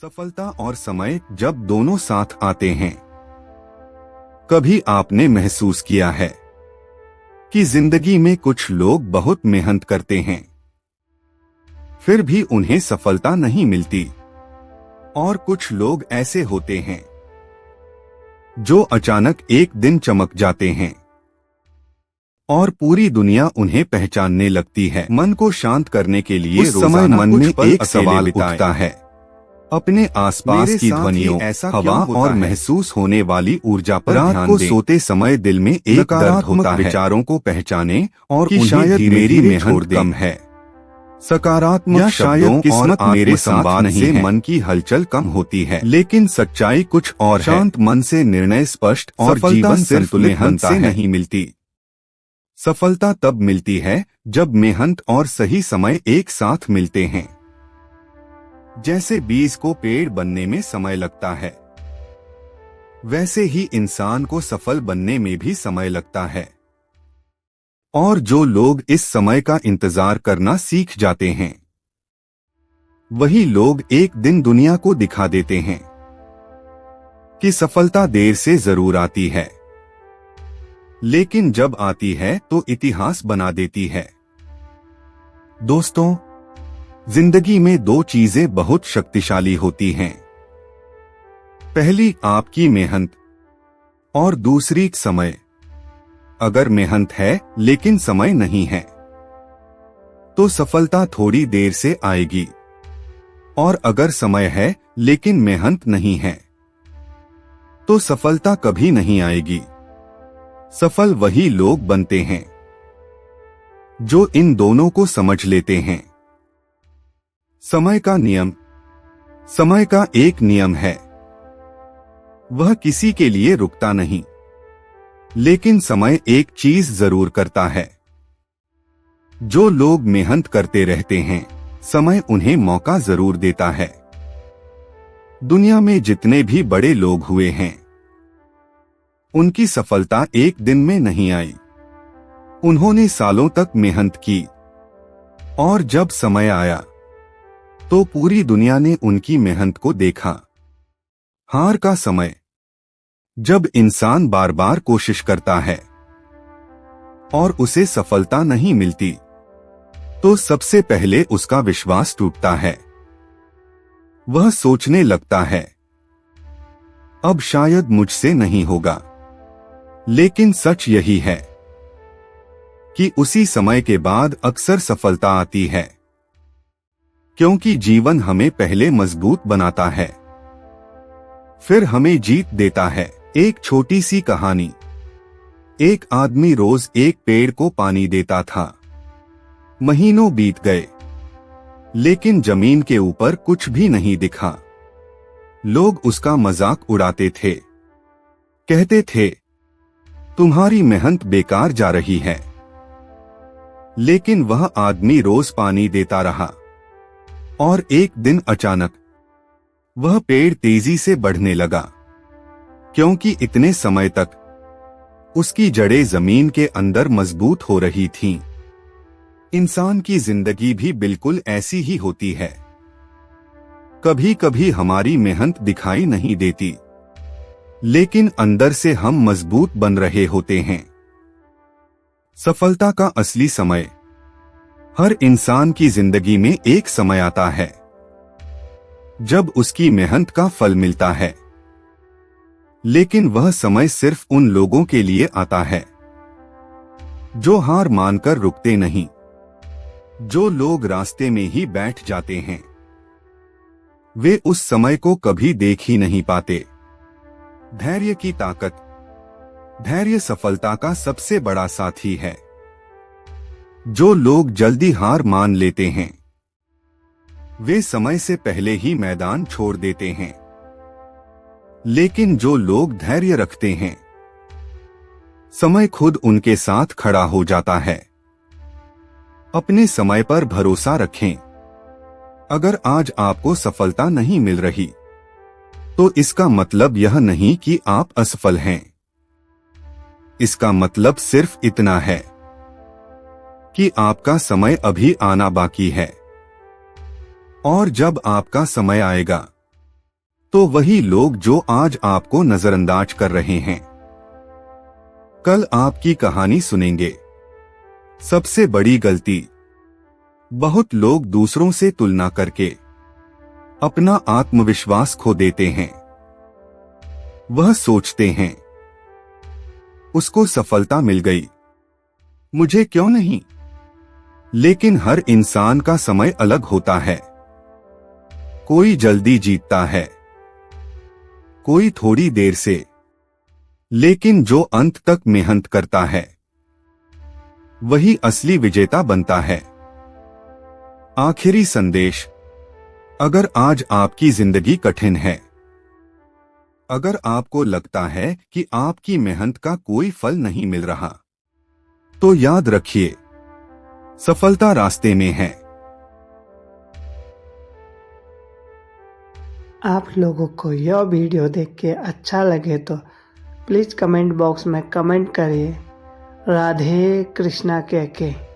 सफलता और समय जब दोनों साथ आते हैं, कभी आपने महसूस किया है कि जिंदगी में कुछ लोग बहुत मेहनत करते हैं, फिर भी उन्हें सफलता नहीं मिलती, और कुछ लोग ऐसे होते हैं जो अचानक एक दिन चमक जाते हैं और पूरी दुनिया उन्हें पहचानने लगती है। मन को शांत करने के लिए उस समय मन में एक सवाल उठता है, अपने आसपास की ध्वनियों, हवा और महसूस होने वाली ऊर्जा पर ध्यान दें। सोते समय दिल में एक दर्द होता है, विचारों को पहचाने और कि शायद मेरी मेहनत कम है। सकारात्मक शब्दों किस्मत मेरे साथ नहीं है, मन की हलचल कम होती है, लेकिन सच्चाई कुछ और है। शांत मन से निर्णय स्पष्ट और जीवन संतुलित बनता है। नहीं मिलती। सफलता तब मिलती है जब मेहनत और सही समय एक साथ मिलते हैं। जैसे बीज को पेड़ बनने में समय लगता है, वैसे ही इंसान को सफल बनने में भी समय लगता है। और जो लोग इस समय का इंतजार करना सीख जाते हैं, वही लोग एक दिन दुनिया को दिखा देते हैं कि सफलता देर से जरूर आती है, लेकिन जब आती है तो इतिहास बना देती है। दोस्तों, जिंदगी में दो चीजें बहुत शक्तिशाली होती हैं। पहली आपकी मेहनत और दूसरी समय। अगर मेहनत है लेकिन समय नहीं है, तो सफलता थोड़ी देर से आएगी, और अगर समय है लेकिन मेहनत नहीं है, तो सफलता कभी नहीं आएगी। सफल वही लोग बनते हैं जो इन दोनों को समझ लेते हैं। समय का नियम। समय का एक नियम है, वह किसी के लिए रुकता नहीं, लेकिन समय एक चीज जरूर करता है। जो लोग मेहनत करते रहते हैं, समय उन्हें मौका जरूर देता है। दुनिया में जितने भी बड़े लोग हुए हैं, उनकी सफलता एक दिन में नहीं आई। उन्होंने सालों तक मेहनत की, और जब समय आया तो पूरी दुनिया ने उनकी मेहनत को देखा। हार का समय। जब इंसान बार बार कोशिश करता है और उसे सफलता नहीं मिलती, तो सबसे पहले उसका विश्वास टूटता है। वह सोचने लगता है, अब शायद मुझसे नहीं होगा। लेकिन सच यही है कि उसी समय के बाद अक्सर सफलता आती है, क्योंकि जीवन हमें पहले मजबूत बनाता है, फिर हमें जीत देता है। एक छोटी सी कहानी। एक आदमी रोज एक पेड़ को पानी देता था। महीनों बीत गए, लेकिन जमीन के ऊपर कुछ भी नहीं दिखा। लोग उसका मजाक उड़ाते थे, कहते थे, तुम्हारी मेहनत बेकार जा रही है। लेकिन वह आदमी रोज पानी देता रहा, और एक दिन अचानक वह पेड़ तेजी से बढ़ने लगा, क्योंकि इतने समय तक उसकी जड़ें जमीन के अंदर मजबूत हो रही थीं। इंसान की जिंदगी भी बिल्कुल ऐसी ही होती है। कभी कभी हमारी मेहनत दिखाई नहीं देती, लेकिन अंदर से हम मजबूत बन रहे होते हैं। सफलता का असली समय। हर इंसान की जिंदगी में एक समय आता है जब उसकी मेहनत का फल मिलता है, लेकिन वह समय सिर्फ उन लोगों के लिए आता है जो हार मानकर रुकते नहीं, जो लोग रास्ते में ही बैठ जाते हैं। वे उस समय को कभी देख ही नहीं पाते। धैर्य की ताकत। धैर्य सफलता का सबसे बड़ा साथी है। जो लोग जल्दी हार मान लेते हैं, वे समय से पहले ही मैदान छोड़ देते हैं, लेकिन जो लोग धैर्य रखते हैं, समय खुद उनके साथ खड़ा हो जाता है। अपने समय पर भरोसा रखें। अगर आज आपको सफलता नहीं मिल रही, तो इसका मतलब यह नहीं कि आप असफल हैं। इसका मतलब सिर्फ इतना है कि आपका समय अभी आना बाकी है, और जब आपका समय आएगा, तो वही लोग जो आज आपको नजरअंदाज कर रहे हैं कल आपकी कहानी सुनेंगे। सबसे बड़ी गलती, बहुत लोग दूसरों से तुलना करके अपना आत्मविश्वास खो देते हैं। वह सोचते हैं उसको सफलता मिल गई, मुझे क्यों नहीं। लेकिन हर इंसान का समय अलग होता है। कोई जल्दी जीतता है, कोई थोड़ी देर से, लेकिन जो अंत तक मेहनत करता है वही असली विजेता बनता है। आखिरी संदेश, अगर आज आपकी जिंदगी कठिन है, अगर आपको लगता है कि आपकी मेहनत का कोई फल नहीं मिल रहा, तो याद रखिए सफलता रास्ते में है। आप लोगों को यह वीडियो देख के अच्छा लगे तो प्लीज़ कमेंट बॉक्स में कमेंट करिए राधे कृष्णा कह के।